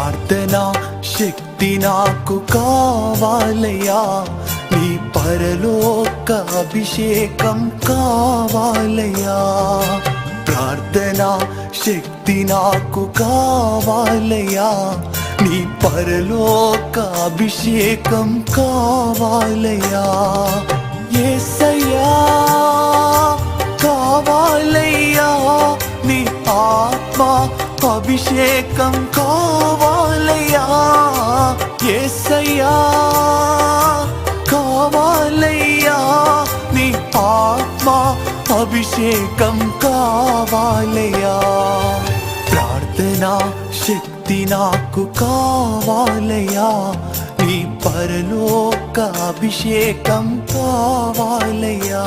ప్రార్థన శక్తి నాకు కావాలయ్యా, నీ పరలోక అభిషేకం కావాలయ్యా. ప్రార్థన శక్తి నాకు కావాలయ్యా, నీ పరలోక అభిషేకం కావాలయ్యా. యేసయ్యా కావాలయ్యా, నీ ఆత్మ అభిషేకం కావాలయ్యా. యేసయ్యా కావాలయ్యా, నీ ఆత్మ అభిషేకం కావాలయ్యా. ప్రార్థన శక్తి నాకు కావాలయ్యా, నీ పరలోక అభిషేకం కావాలయ్యా.